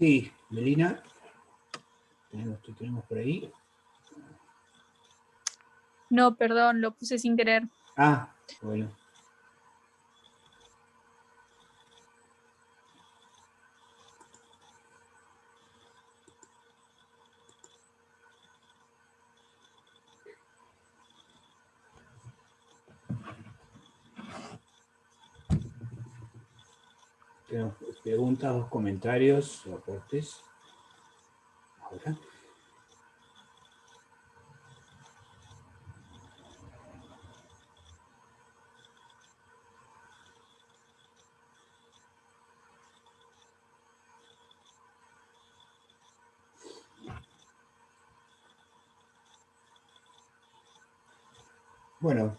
Sí, Melina, tenemos por ahí. No, perdón, lo puse sin querer. Ah, bueno. Tenemos preguntas o comentarios o aportes. Ahora. Bueno,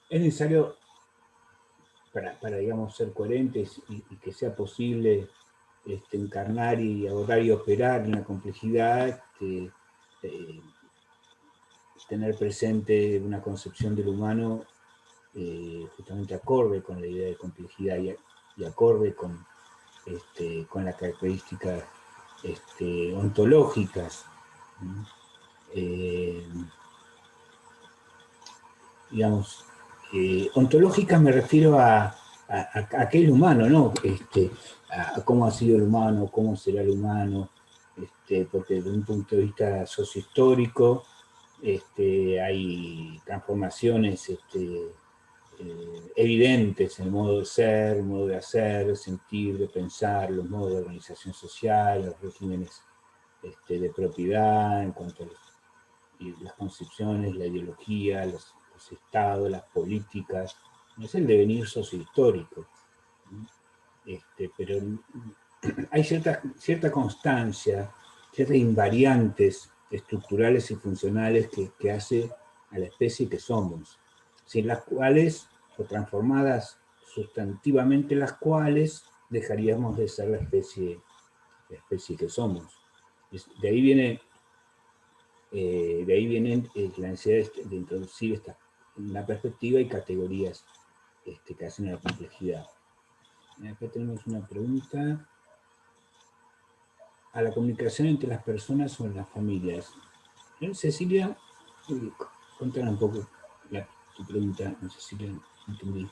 es necesario para digamos, ser coherentes y que sea posible encarnar y abordar y operar en la complejidad, tener presente una concepción del humano justamente acorde con la idea de complejidad y acorde con las características ontológicas. Digamos, ontológicas me refiero a aquel humano, ¿no? A cómo ha sido el humano, cómo será el humano, porque desde un punto de vista sociohistórico hay transformaciones evidentes en el modo de ser, el modo de hacer, de sentir, de pensar, los modos de organización social, los regímenes de propiedad en cuanto a las concepciones, la ideología, los estados, las políticas. No es el devenir sociohistórico, pero hay cierta constancia, ciertas invariantes estructurales y funcionales que hace a la especie que somos, sin las cuales, o transformadas sustantivamente las cuales, dejaríamos de ser la especie que somos. De ahí viene la necesidad de introducir una perspectiva y categorías que hacen a la complejidad. Acá tenemos una pregunta. A la comunicación entre las personas o en las familias. Cecilia, contanos un poco tu pregunta, no sé si la entendí.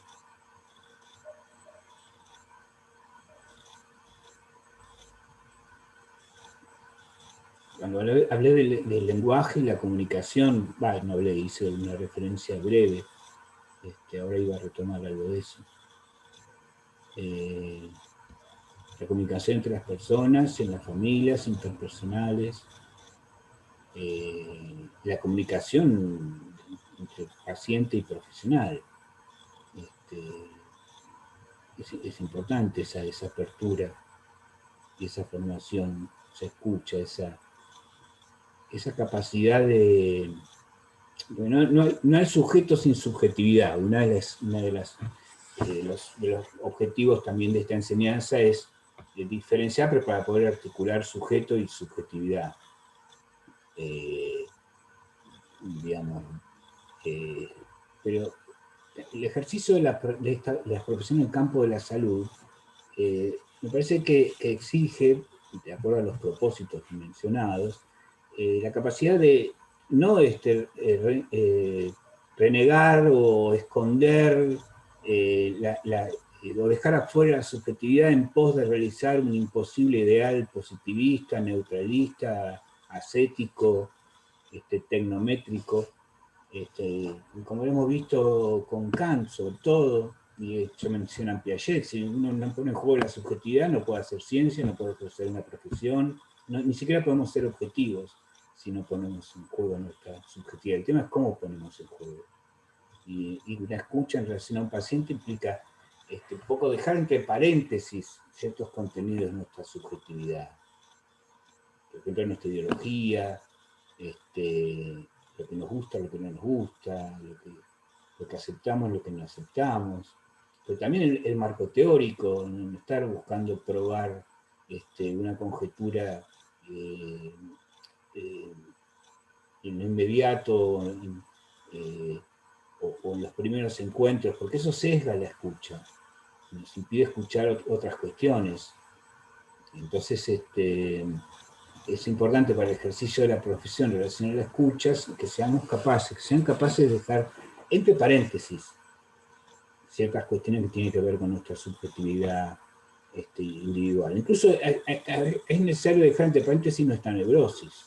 Cuando hablé del lenguaje y la comunicación, no hablé, hice una referencia breve, ahora iba a retomar algo de eso. La comunicación entre las personas, en las familias, interpersonales, la comunicación entre paciente y profesional. Es importante esa apertura y esa formación, esa escucha, esa capacidad de... No hay sujeto sin subjetividad. De los objetivos también de esta enseñanza es diferenciar, pero para poder articular sujeto y subjetividad. Digamos, pero el ejercicio de la profesión en el campo de la salud me parece que exige, de acuerdo a los propósitos mencionados, la capacidad de no renegar o esconder o dejar afuera la subjetividad en pos de realizar un imposible ideal positivista, neutralista, ascético, tecnométrico, como lo hemos visto con Kant, sobre todo, y se menciona Piaget, si uno no pone en juego la subjetividad, no puede hacer ciencia, no puede ejercer una profesión, ni siquiera podemos ser objetivos si no ponemos en juego nuestra subjetividad. El tema es cómo ponemos en juego. Y la escucha en relación a un paciente implica un poco dejar entre paréntesis ciertos contenidos de nuestra subjetividad. Por ejemplo, nuestra ideología, lo que nos gusta, lo que no nos gusta, lo que aceptamos, lo que no aceptamos, pero también el marco teórico, no estar buscando probar una conjetura en lo inmediato, en los primeros encuentros, porque eso sesga la escucha, nos impide escuchar otras cuestiones. Entonces, es importante para el ejercicio de la profesión relacionada a la escucha que sean capaces de dejar entre paréntesis ciertas cuestiones que tienen que ver con nuestra subjetividad individual. Incluso es necesario dejar entre paréntesis nuestra neurosis.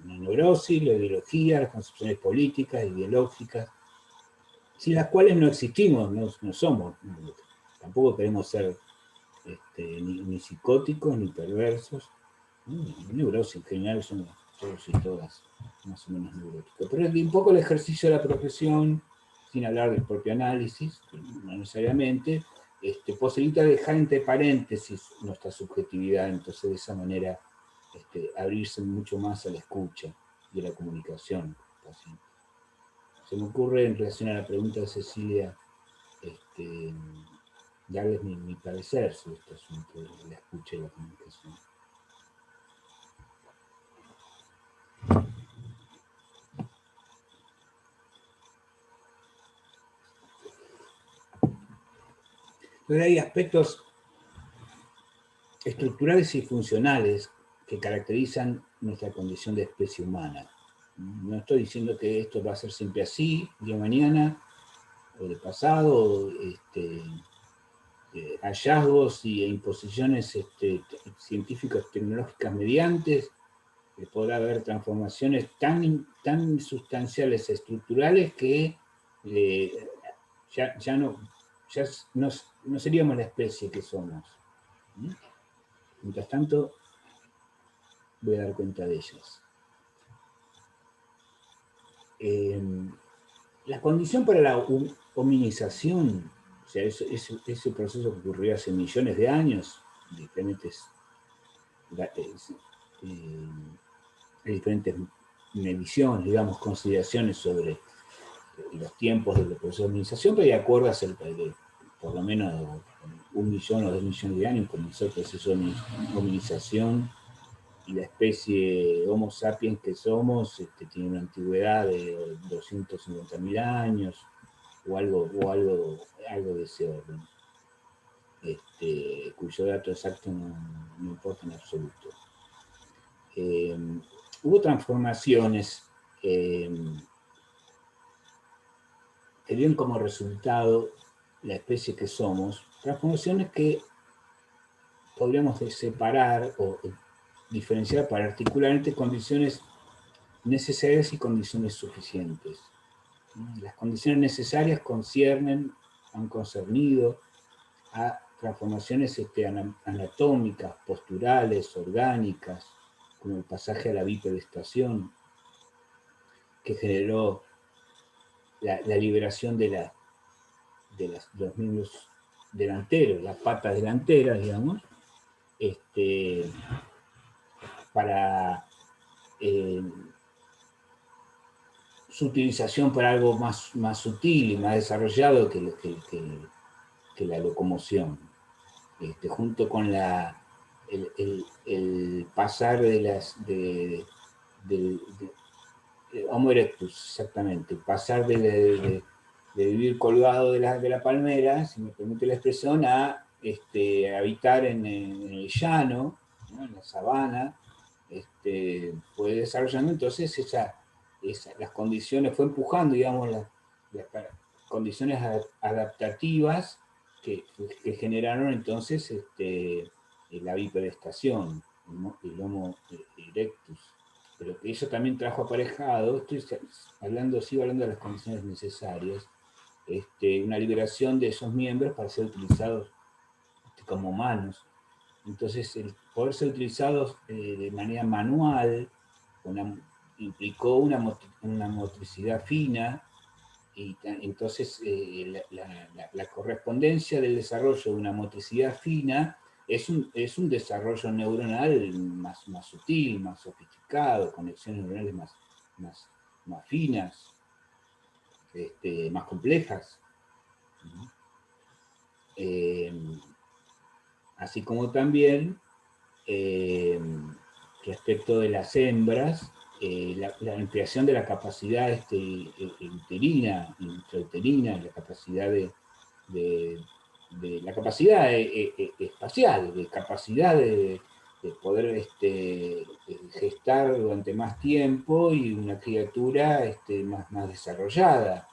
La neurosis, la ideología, las concepciones políticas, ideológicas, sin las cuales no existimos, no somos. Tampoco queremos ser ni psicóticos, ni perversos. Neurosis en general somos todos y todas más o menos neuróticos. Pero un poco el ejercicio de la profesión, sin hablar del propio análisis, no necesariamente, posibilita dejar entre paréntesis nuestra subjetividad, entonces de esa manera abrirse mucho más a la escucha y a la comunicación. Se me ocurre, en relación a la pregunta de Cecilia, darles mi parecer sobre este asunto de la escucha y la comunicación. Pero hay aspectos estructurales y funcionales que caracterizan nuestra condición de especie humana. No estoy diciendo que esto va a ser siempre así, de mañana, o de pasado, hallazgos e imposiciones científicas, tecnológicas mediante, podrá haber transformaciones tan sustanciales, estructurales, que ya no seríamos la especie que somos. Mientras tanto, voy a dar cuenta de ellas. La condición para la hominización, o sea, ese proceso que ocurrió hace millones de años, diferentes mediciones, digamos, consideraciones sobre los tiempos del proceso de hominización, pero de acuerdo a por lo menos 1 millón o 2 millones de años comenzó el proceso de hominización, y la especie Homo sapiens que somos tiene una antigüedad de 250.000 años, o algo de ese orden, cuyo dato exacto no importa en absoluto. Hubo transformaciones que dieron como resultado la especie que somos, transformaciones que podríamos separar o diferenciar para articular entre condiciones necesarias y condiciones suficientes. Las condiciones necesarias han concernido a transformaciones anatómicas, posturales, orgánicas, como el pasaje a la bipedestación, que generó la liberación de los miembros delanteros, las patas delanteras, digamos, para su utilización para algo más sutil y más desarrollado que la locomoción, junto con el pasar del Homo erectus, exactamente, pasar de vivir colgado de la palmera, si me permite la expresión, a habitar en el llano, ¿no? En la sabana, fue desarrollando entonces las condiciones, fue empujando, digamos, las condiciones adaptativas que generaron entonces la bipedestación, el Homo erectus. Pero que eso también trajo aparejado, sigo hablando de las condiciones necesarias, una liberación de esos miembros para ser utilizados como manos. Entonces, el poder ser utilizados de manera manual implicó una motricidad fina, y entonces la correspondencia del desarrollo de una motricidad fina es un desarrollo neuronal más sutil, más sofisticado, conexiones neuronales más finas, más complejas. Así como también respecto de las hembras, la ampliación de la capacidad intrauterina, la capacidad la capacidad espacial, de capacidad de poder gestar durante más tiempo y una criatura más desarrollada.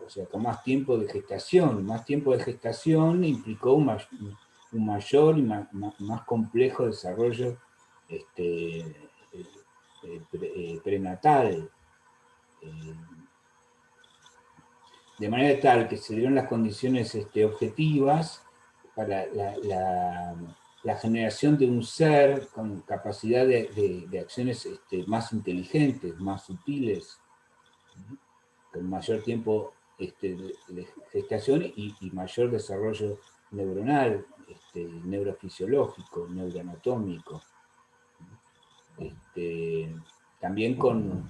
O sea, con más tiempo de gestación. Más tiempo de gestación implicó un mayor y más complejo desarrollo prenatal. De manera tal que se dieron las condiciones objetivas para la generación de un ser con capacidad de acciones más inteligentes, más sutiles, con mayor tiempo de gestación y mayor desarrollo neuronal, neurofisiológico, neuroanatómico. También con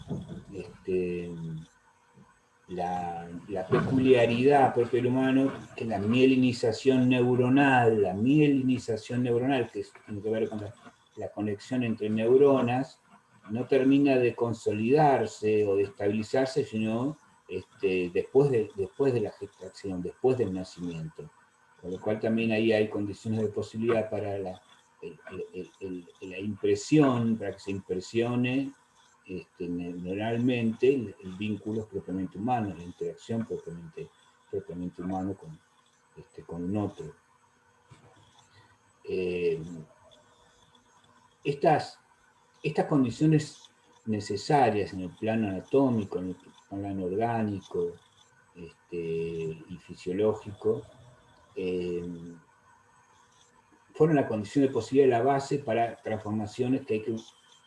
la peculiaridad propia del humano, que la mielinización neuronal, que tiene que ver con la conexión entre neuronas, no termina de consolidarse o de estabilizarse, sino después de la gestación, después del nacimiento. Con lo cual también ahí hay condiciones de posibilidad para la impresión, para que se impresione neuronalmente el vínculo propiamente humano, la interacción propiamente humano con un otro. Estas condiciones necesarias en el plano anatómico, en el plano orgánico y fisiológico, fueron la condición de posibilidad de la base para transformaciones que hay que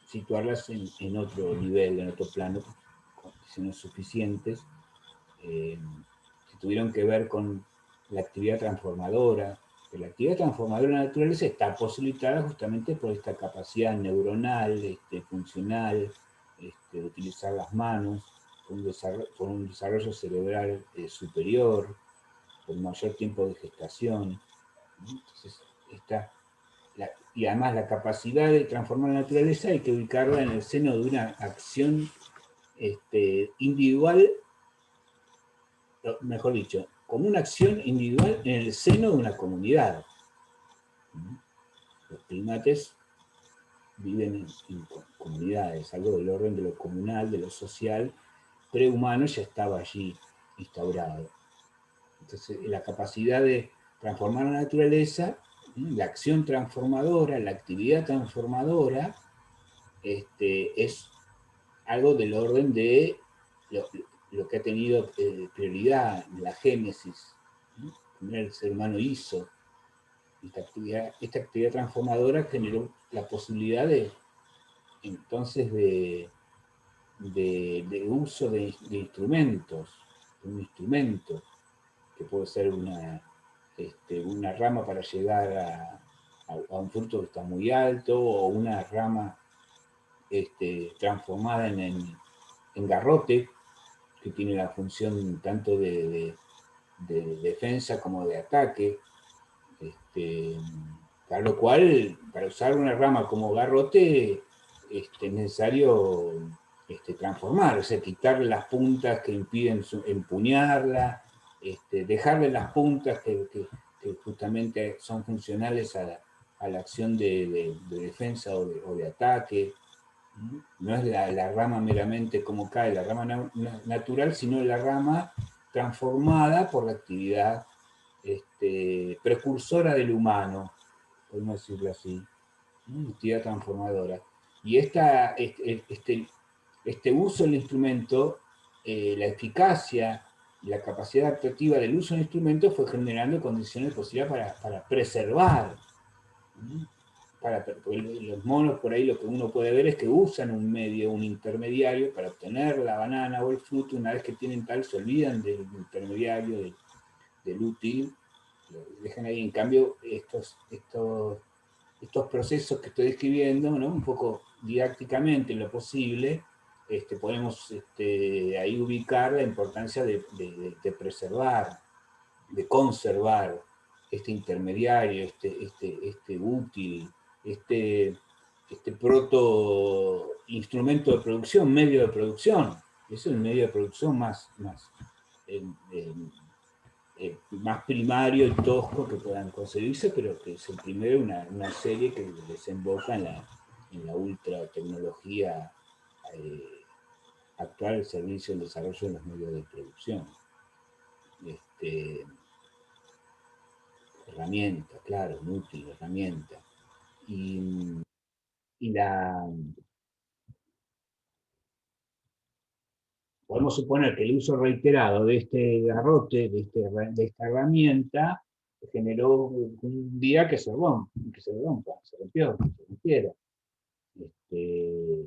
situarlas en otro nivel, en otro plano, condiciones suficientes, que tuvieron que ver con la actividad transformadora. Que la actividad transformadora de la naturaleza está posibilitada justamente por esta capacidad neuronal, funcional, de utilizar las manos, por un desarrollo cerebral superior, por mayor tiempo de gestación. Entonces, y además la capacidad de transformar la naturaleza hay que ubicarla en el seno de una acción individual, mejor dicho, como una acción individual en el seno de una comunidad. Los primates viven en comunidades, algo del orden de lo comunal, de lo social, prehumano ya estaba allí instaurado. Entonces, la capacidad de transformar la naturaleza, la acción transformadora, la actividad transformadora, es algo del orden de lo que ha tenido prioridad en la génesis. Primero el ser humano hizo. Esta actividad transformadora generó la posibilidad entonces de uso de instrumentos, un instrumento que puede ser una rama para llegar a un fruto que está muy alto, o una rama transformada en garrote, que tiene la función tanto de defensa como de ataque, para lo cual, para usar una rama como garrote, es necesario transformar, o sea, quitarle las puntas que impiden empuñarla, dejarle las puntas que justamente son funcionales a la acción de defensa o de ataque. No es la rama meramente como cae, la rama natural, sino la rama transformada por la actividad precursora del humano, podemos decirlo así, actividad transformadora. Y este uso del instrumento, la eficacia y la capacidad adaptativa del uso del instrumento fue generando condiciones posibles para preservar. Los monos por ahí lo que uno puede ver es que usan un medio, un intermediario para obtener la banana o el fruto. Una vez que tienen tal, se olvidan del intermediario, del útil, lo dejan ahí. En cambio, estos procesos que estoy describiendo, ¿no? Un poco didácticamente en lo posible, podemos ahí ubicar la importancia de preservar, de conservar este intermediario, este útil, este proto instrumento de producción, medio de producción. Es el medio de producción más primario y tosco que puedan conseguirse, pero que es el primero una serie que desemboca en la ultra tecnología actual al servicio del desarrollo de los medios de producción. Herramienta, claro, una útil herramienta. Y podemos suponer que el uso reiterado de este garrote, de esta herramienta, generó un día que se rompa, se rompiera.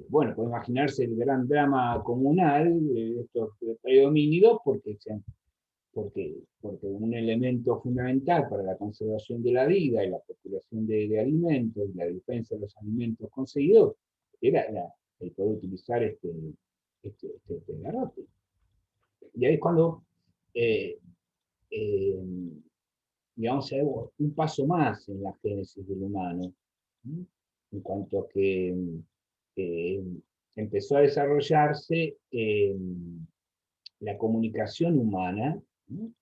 Bueno, puede imaginarse el gran drama comunal de estos predomínidos porque un elemento fundamental para la conservación de la vida y la populación de alimentos y la defensa de los alimentos conseguidos era el poder utilizar este garrote. Y ahí es cuando, eh, eh, digamos, hay un paso más en la génesis del humano, ¿sí? En cuanto a que eh, empezó a desarrollarse la comunicación humana, ¿no?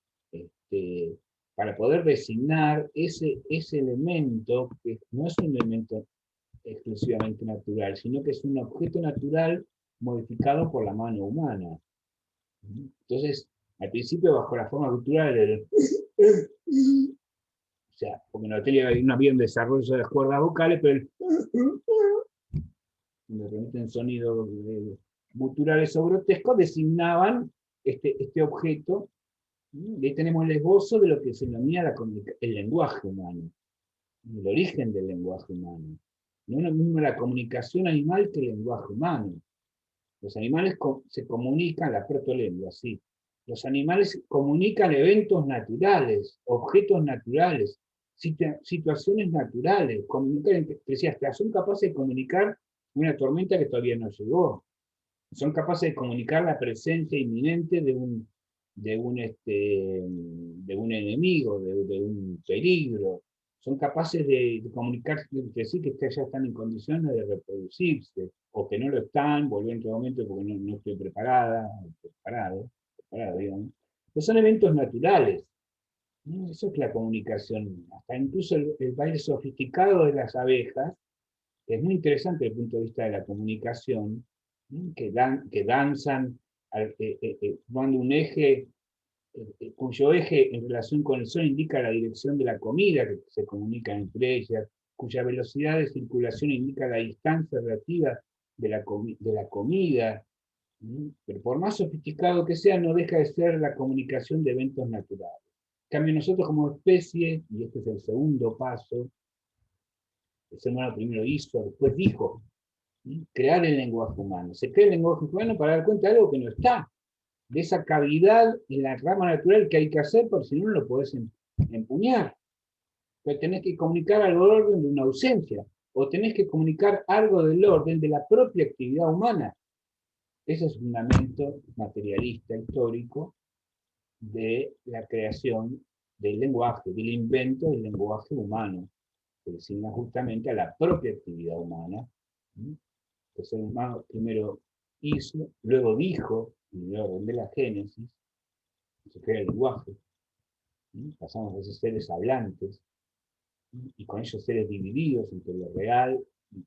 Para poder designar ese elemento que no es un elemento exclusivamente natural, sino que es un objeto natural modificado por la mano humana. Entonces, al principio, bajo la forma cultural, o sea, porque no había un desarrollo de las cuerdas vocales, pero me remiten sonidos guturales o grotescos, designaban este objeto. Y ahí tenemos el esbozo de lo que se denomina el lenguaje humano, el origen del lenguaje humano. No es lo mismo la comunicación animal que el lenguaje humano. Los animales se comunican, la protolengua, sí. Los animales comunican eventos naturales, objetos naturales, situaciones naturales. Son capaces de comunicar una tormenta que todavía no llegó. Son capaces de comunicar la presencia inminente de un enemigo, de un peligro. Son capaces de comunicar, de decir que ya están en condiciones de reproducirse, o que no lo están, volver en otro momento porque no estoy preparado, digamos. Pero son eventos naturales. ¿No? Eso es la comunicación. Hasta incluso el baile sofisticado de las abejas, que es muy interesante desde el punto de vista de la comunicación, ¿no? Que danzan cuando un eje cuyo eje en relación con el Sol indica la dirección de la comida que se comunica entre ellas, cuya velocidad de circulación indica la distancia relativa de la comida, pero por más sofisticado que sea, no deja de ser la comunicación de eventos naturales. En cambio, nosotros como especie, y este es el segundo paso, el ser humano primero hizo, después dijo, crear el lenguaje humano. Se crea el lenguaje humano para dar cuenta de algo que no está, de esa cavidad en la rama natural que hay que hacer, porque si no, no lo podés empuñar. Pero tenés que comunicar algo del orden de una ausencia, o tenés que comunicar algo del orden de la propia actividad humana. Ese es un fundamento materialista histórico de la creación del lenguaje, del invento del lenguaje humano, que designa justamente a la propia actividad humana. El ser humano primero hizo, luego dijo, en el orden de la génesis, se crea el lenguaje, pasamos a ser seres hablantes, y con ellos seres divididos entre lo real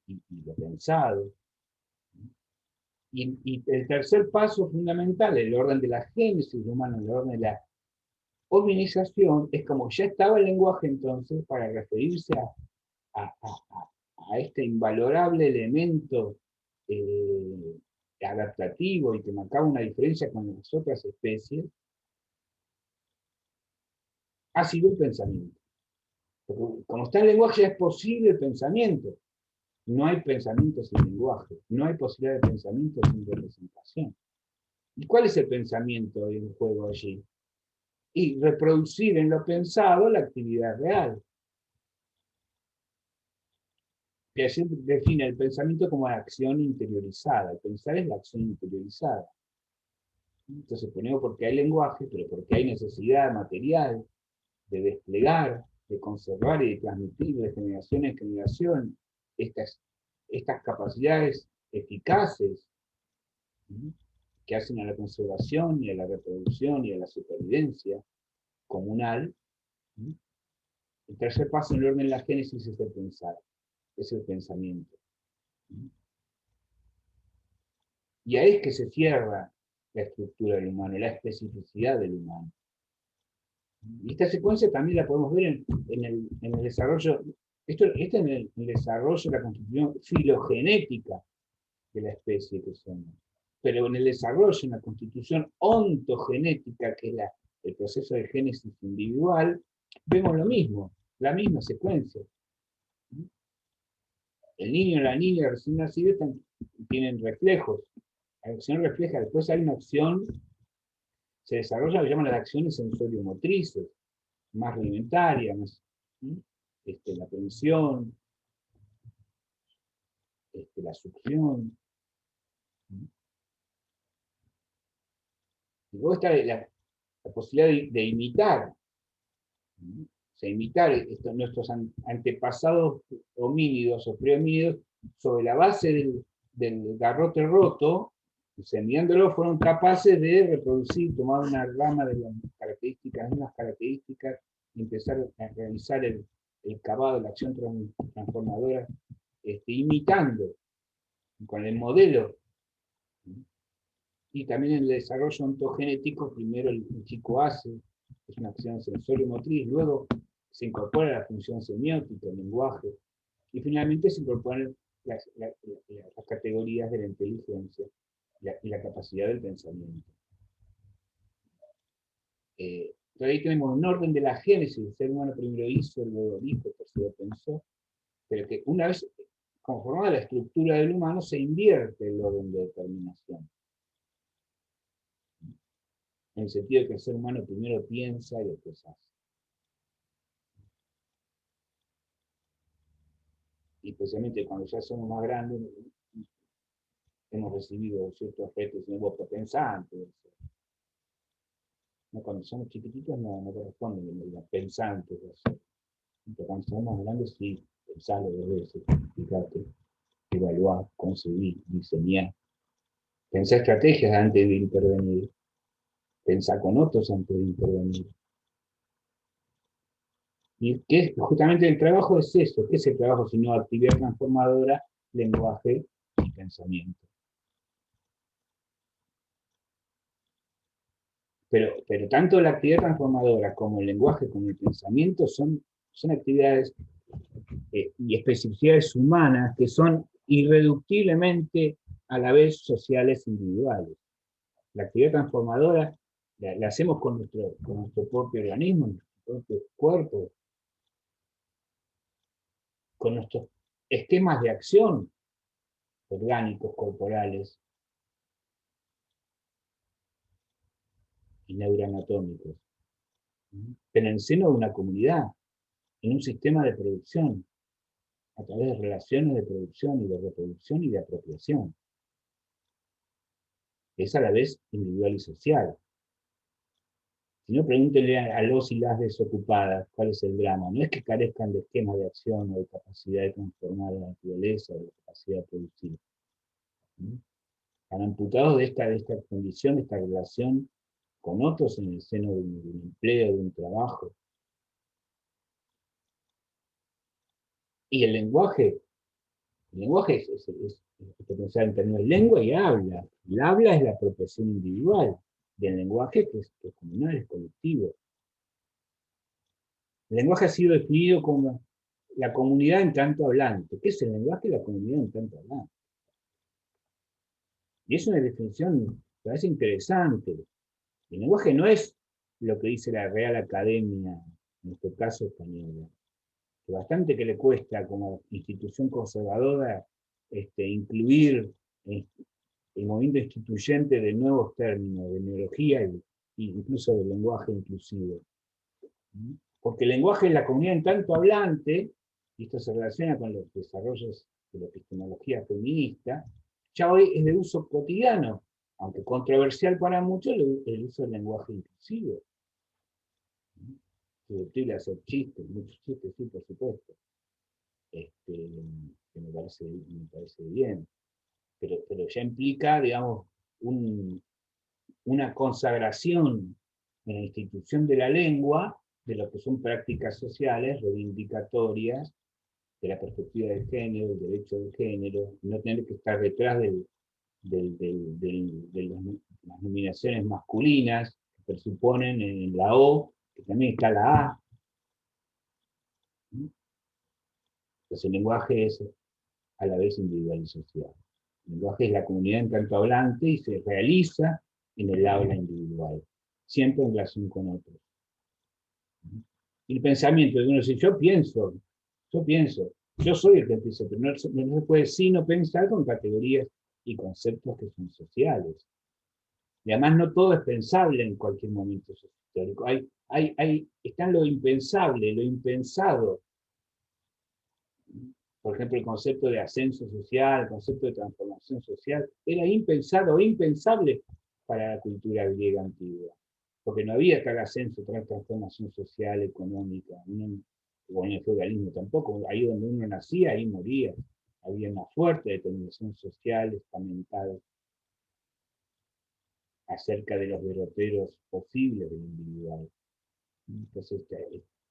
y lo pensado. Y el tercer paso fundamental, el orden de la génesis humana, el orden de la hominización, es como ya estaba el lenguaje entonces para referirse a este invalorable elemento adaptativo y que marcaba una diferencia con las otras especies, ha sido el pensamiento. Porque como está el lenguaje, ya es posible el pensamiento. No hay pensamiento sin lenguaje, no hay posibilidad de pensamiento sin representación. ¿Y cuál es el pensamiento en juego allí? Y reproducir en lo pensado la actividad real. Piaget define el pensamiento como la acción interiorizada. El pensar es la acción interiorizada. Entonces ponemos porque hay lenguaje, pero porque hay necesidad material de desplegar, de conservar y de transmitir de generación en generación estas capacidades eficaces, ¿sí?, que hacen a la conservación y a la reproducción y a la supervivencia comunal. ¿Sí? El tercer paso en el orden de la génesis es el pensar, es el pensamiento. ¿Sí? Y ahí es que se cierra la estructura del humano, la especificidad del humano. Y esta secuencia también la podemos ver en el desarrollo, esto en el desarrollo, la constitución filogenética de la especie que somos. Pero en el desarrollo, en la constitución ontogenética, que es el proceso de génesis individual, vemos lo mismo, la misma secuencia. El niño y la niña recién nacidos tienen reflejos. La acción refleja, después hay una acción, se desarrolla lo que llaman las acciones sensorio-motrices, más rudimentarias, la tensión, la succión. Y luego está la posibilidad de imitar, ¿sí? O sea, imitar nuestros antepasados homínidos o prehomínidos sobre la base del garrote roto, midiéndolo, fueron capaces de reproducir, tomar una rama de las mismas características, y empezar a realizar el cavado, la acción transformadora, imitando con el modelo. Y también en el desarrollo ontogenético, primero el chico hace, es una acción sensorio-motriz, luego se incorpora la función semiótica, el lenguaje, y finalmente se incorporan las categorías de la inteligencia y la capacidad del pensamiento. Entonces ahí tenemos un orden de la génesis: el ser humano primero hizo, luego dijo, tercero pensó, pero que una vez conformada la estructura del humano, se invierte el orden de determinación. En el sentido de que el ser humano primero piensa y después hace. Y especialmente cuando ya somos más grandes, hemos recibido ciertos aspectos de vos pensantes. No, cuando somos chiquititos no corresponden los pensantes. Pero cuando somos más grandes, sí, pensarlo dos veces, fíjate, evaluar, concebir, diseñar. Pensar estrategias antes de intervenir. Pensar con otros antes de intervenir. Y que justamente el trabajo es eso. ¿Qué es el trabajo sino actividad transformadora, lenguaje y pensamiento? Pero tanto la actividad transformadora como el lenguaje como el pensamiento son actividades y especificidades humanas que son irreductiblemente a la vez sociales individuales. La actividad transformadora la hacemos con nuestro propio organismo, nuestro propio cuerpo, con nuestros esquemas de acción orgánicos, corporales y neuroanatómicos, en el seno de una comunidad, en un sistema de producción, a través de relaciones de producción y de reproducción y de apropiación. Es a la vez individual y social. Si no, pregúntenle a los y las desocupadas cuál es el drama. No es que carezcan de esquemas de acción o de capacidad de transformar la naturaleza o de capacidad de producir. Están amputados de esta condición, de esta relación con otros en el seno de un empleo, de un trabajo. Y el lenguaje es pensar en términos de lengua y habla. El habla es la apropiación individual del lenguaje, que es comunal, es colectivo. El lenguaje ha sido definido como la comunidad en tanto hablante. ¿Qué es el lenguaje? La comunidad en tanto hablante. Y es una definición que parece interesante. El lenguaje no es lo que dice la Real Academia, en este caso española, que bastante que le cuesta como institución conservadora incluir el movimiento instituyente de nuevos términos, de neología e incluso del lenguaje inclusivo. Porque el lenguaje es la comunidad en tanto hablante, y esto se relaciona con los desarrollos de la epistemología feminista, ya hoy es de uso cotidiano, aunque controversial para muchos, el uso del lenguaje inclusivo. Susceptible de hacer chistes, muchos chistes, sí, por supuesto. Que me parece bien. pero ya implica, digamos, una consagración en la institución de la lengua de lo que son prácticas sociales reivindicatorias de la perspectiva del género, del derecho del género, no tener que estar detrás de las nominaciones masculinas que presuponen en la O, que también está la A. Entonces el lenguaje es a la vez individual y social. El lenguaje es la comunidad en tanto hablante y se realiza en el habla individual, siempre en relación con otros. Y el pensamiento de uno dice, yo pienso, yo soy el que piensa, pero no se puede sino pensar con categorías y conceptos que son sociales. Y además no todo es pensable en cualquier momento histórico. Está lo impensable, lo impensado. Por ejemplo, el concepto de ascenso social, el concepto de transformación social, era impensado o impensable para la cultura griega antigua. Porque no había tal ascenso, tal transformación social, económica, o en el feudalismo tampoco. Ahí donde uno nacía, ahí moría. Había una fuerte determinación social, estamental, acerca de los derroteros posibles del individual. Entonces,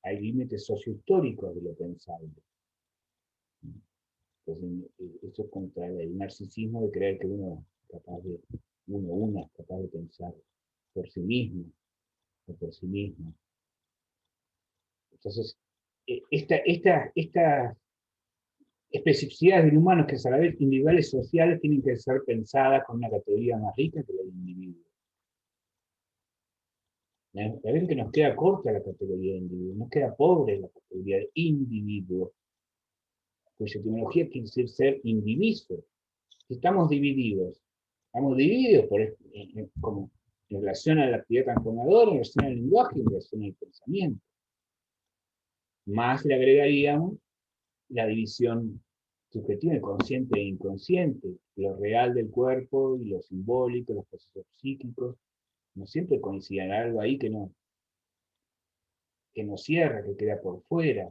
hay límites sociohistóricos de lo pensable. Entonces, eso es contra el narcisismo de creer que una es capaz de pensar por sí mismo o por sí misma. Entonces, estas especificidades del humano, que a la vez individuales y sociales, tienen que ser pensadas con una categoría más rica que la del individuo. Ven que nos queda corta la categoría de individuo, nos queda pobre la categoría de individuo, cuya etimología quiere decir ser indiviso. Estamos divididos como en relación a la actividad transformadora, en relación al lenguaje, en relación al pensamiento. Más le agregaríamos la división subjetiva, consciente e inconsciente, lo real del cuerpo y lo simbólico, los procesos psíquicos. No siempre coinciden, algo ahí que no cierra, que queda por fuera,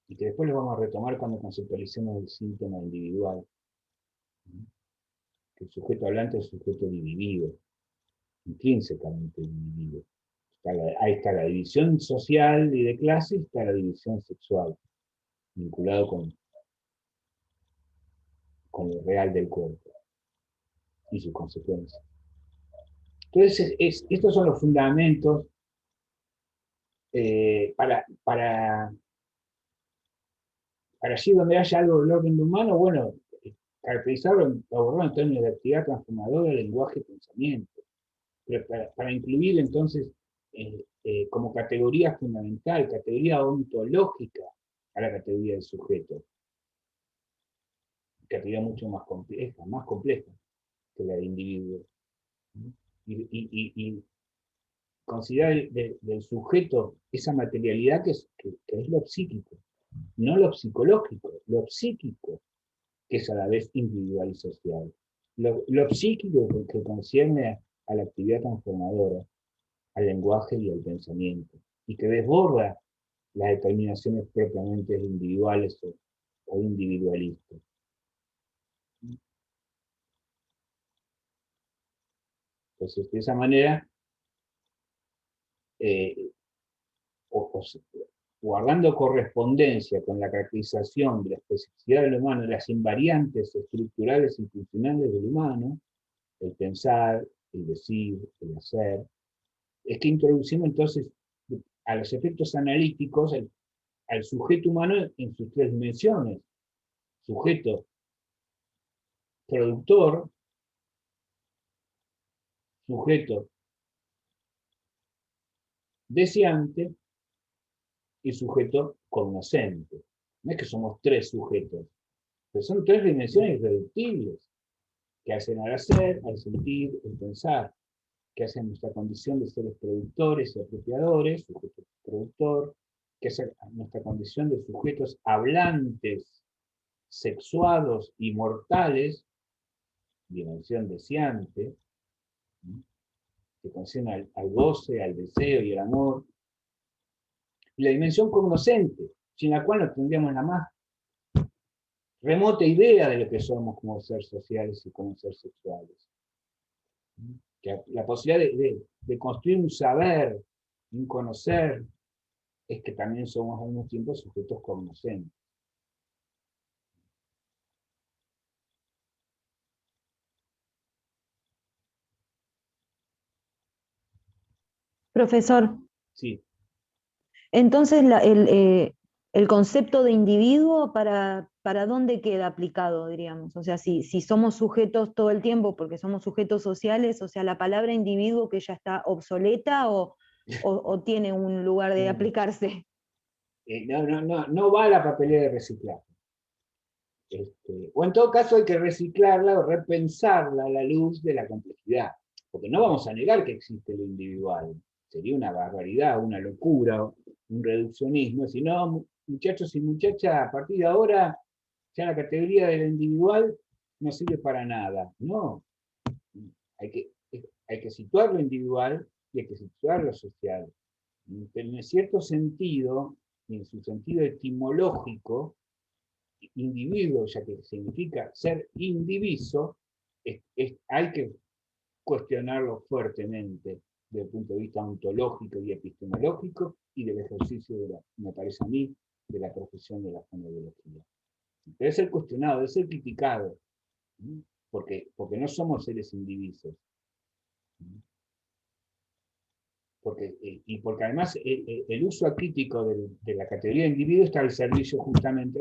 y que después lo vamos a retomar cuando conceptualicemos el síntoma individual. Que el sujeto hablante es un sujeto dividido, intrínsecamente dividido. Ahí está la división social y de clase, y está la división sexual, vinculado con lo real del cuerpo y sus consecuencias. Entonces, estos son los fundamentos para allí donde haya algo del orden humano, bueno, caracterizarlo, abordarlo en términos de actividad transformadora, lenguaje y pensamiento. Pero para incluir entonces como categoría fundamental, categoría ontológica a la categoría del sujeto. Categoría mucho más compleja que la de individuo. Y considerar del sujeto esa materialidad que es lo psíquico, no lo psicológico, lo psíquico, que es a la vez individual y social. Lo psíquico que concierne a la actividad transformadora, al lenguaje y al pensamiento, y que desborda las determinaciones propiamente individuales o individualistas. Entonces, de esa manera, guardando correspondencia con la caracterización de la especificidad del humano, de las invariantes estructurales y funcionales del humano, el pensar, el decir, el hacer, es que introducimos entonces a los efectos analíticos al sujeto humano en sus tres dimensiones. Sujeto productor, sujeto deseante y sujeto cognoscente. No es que somos tres sujetos, pero son tres dimensiones irreductibles que hacen al hacer, al sentir, al pensar, que hacen nuestra condición de seres productores y apropiadores, sujeto productor, que hacen nuestra condición de sujetos hablantes, sexuados y mortales, dimensión deseante, que concierne al goce, al deseo y al amor, y la dimensión cognoscente, sin la cual no tendríamos la más remota idea de lo que somos como seres sociales y como seres sexuales. Que la posibilidad de construir un saber, un conocer, es que también somos al mismo tiempo sujetos cognoscentes. Profesor, Sí. entonces el concepto de individuo, ¿para dónde queda aplicado, diríamos? O sea, si somos sujetos todo el tiempo porque somos sujetos sociales, o sea, ¿la palabra individuo que ya está obsoleta o tiene un lugar de aplicarse? No va a la papelera de reciclar. O en todo caso hay que reciclarla o repensarla a la luz de la complejidad. Porque no vamos a negar que existe lo individual. Sería una barbaridad, una locura, un reduccionismo. Si no, muchachos y muchachas, a partir de ahora, ya la categoría de lo individual no sirve para nada. No, hay que, hay que situar lo individual y hay que situar lo social. En cierto sentido, en su sentido etimológico, individuo, ya que significa ser indiviso, hay que cuestionarlo fuertemente desde el punto de vista ontológico y epistemológico y del ejercicio me parece a mí, de la profesión de la fonobiología. Debe ser cuestionado, debe ser criticado, porque no somos seres indivisos. Porque además el uso acrítico de la categoría de individuo está al servicio justamente,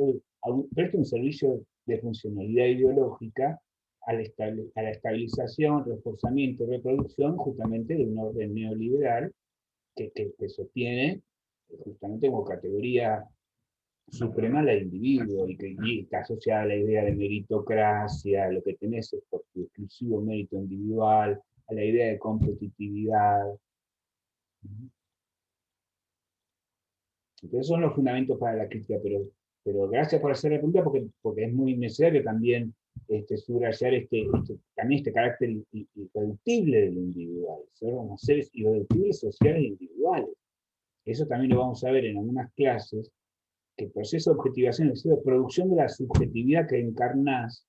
presta un servicio de funcionalidad ideológica a la estabilización, reforzamiento y reproducción justamente de un orden neoliberal que sostiene justamente como categoría suprema la individuo y que está asociada a la idea de meritocracia, lo que tenés es por tu exclusivo mérito individual, a la idea de competitividad. Entonces son los fundamentos para la crítica, pero gracias por hacer la pregunta porque es muy necesario también subrayar también este carácter irreductible del individual. Somos seres irreductibles sociales e individuales. Eso también lo vamos a ver en algunas clases, que el proceso de objetivación es la producción de la subjetividad que encarnás,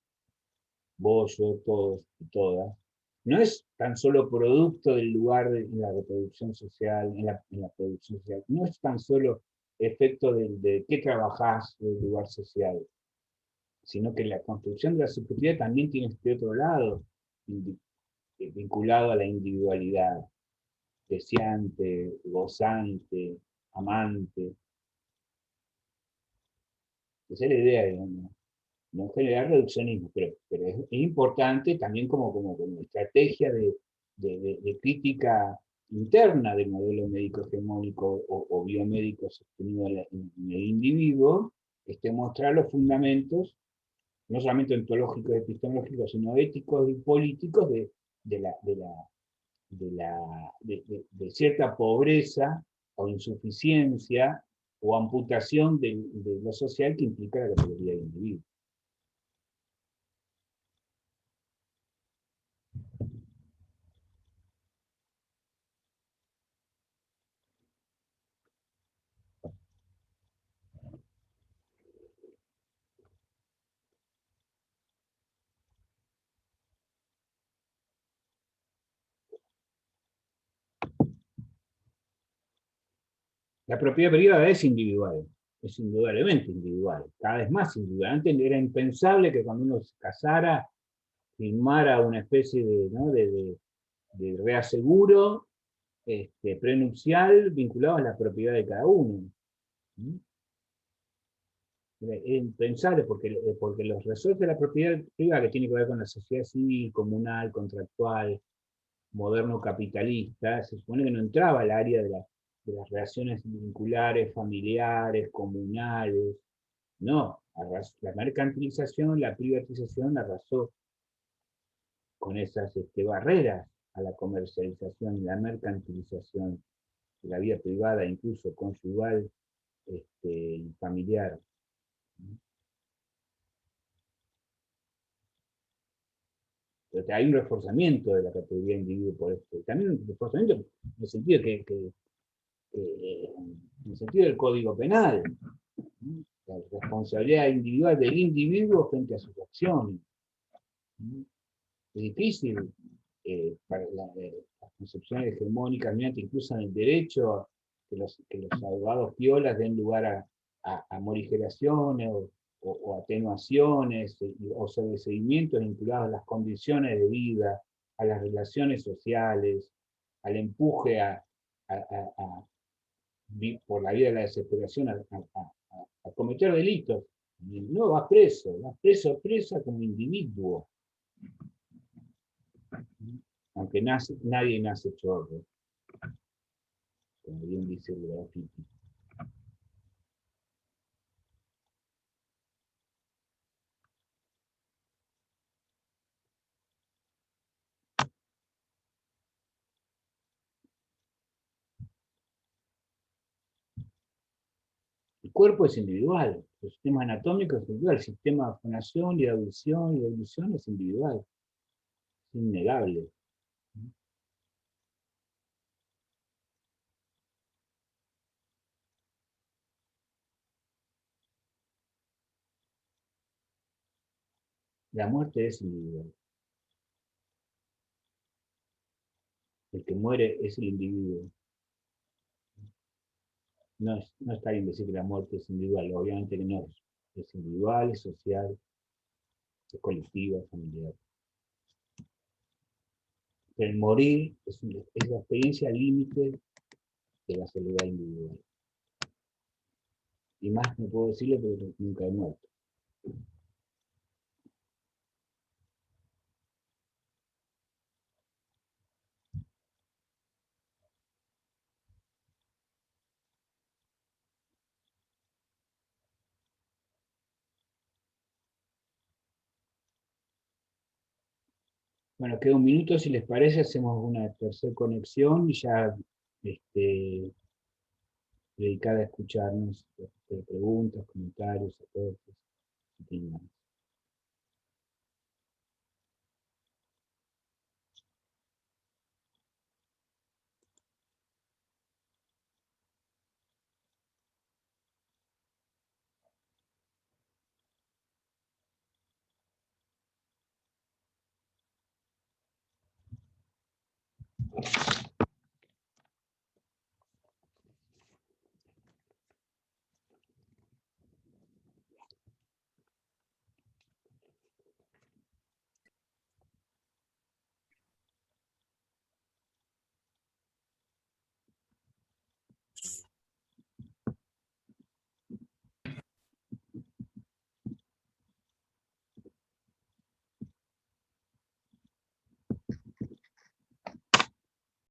vos, yo, todos y todas, no es tan solo producto del lugar en la reproducción social, en la producción social, no es tan solo efecto de qué trabajás del lugar social, sino que la construcción de la subjetividad también tiene este otro lado, vinculado a la individualidad, deseante, gozante, amante. Esa es la idea, digamos. No generar reduccionismo, pero es importante también como estrategia de crítica interna del modelo médico hegemónico o biomédico sostenido en el individuo, mostrar los fundamentos, no solamente ontológicos y epistemológicos, sino éticos y políticos de cierta pobreza o insuficiencia o amputación de lo social que implica la categoría de individuo. La propiedad privada es individual, es indudablemente individual, cada vez más individual. Antes era impensable que cuando uno se casara, firmara una especie de reaseguro prenupcial vinculado a la propiedad de cada uno. Era impensable porque los resortes de la propiedad privada, que tiene que ver con la sociedad civil, comunal, contractual, moderno capitalista, se supone que no entraba al área de las relaciones vinculares, familiares, comunales. No, la mercantilización, la privatización arrasó con esas barreras a la comercialización y la mercantilización de la vida privada, incluso conyugal y familiar. Pero hay un reforzamiento de la categoría de individuo por esto. También un reforzamiento en el sentido en el sentido del Código Penal. la responsabilidad individual del individuo frente a sus acciones. Es difícil para las concepciones hegemónicas incluso en el derecho que los abogados piolas den lugar a morigeraciones o atenuaciones o sobreseguimientos vinculados a las condiciones de vida, a las relaciones sociales, al empuje por la vía de la desesperación a cometer delitos. No, vas preso presa como individuo. Aunque nadie nace chorro, como bien dice el grafiti. El cuerpo es individual, el sistema anatómico es individual, el sistema de fonación y de audición y de ilusión es individual, es innegable. La muerte es individual. El que muere es el individuo. No está bien decir que la muerte es individual, obviamente que no. Es individual, es social, es colectiva, es familiar. Pero el morir es la experiencia límite de la soledad individual. Y más no puedo decirlo porque nunca he muerto. Bueno, queda un minuto, si les parece, hacemos una tercera conexión y ya dedicada a escucharnos, preguntas, comentarios, aportes, si tienen ganas.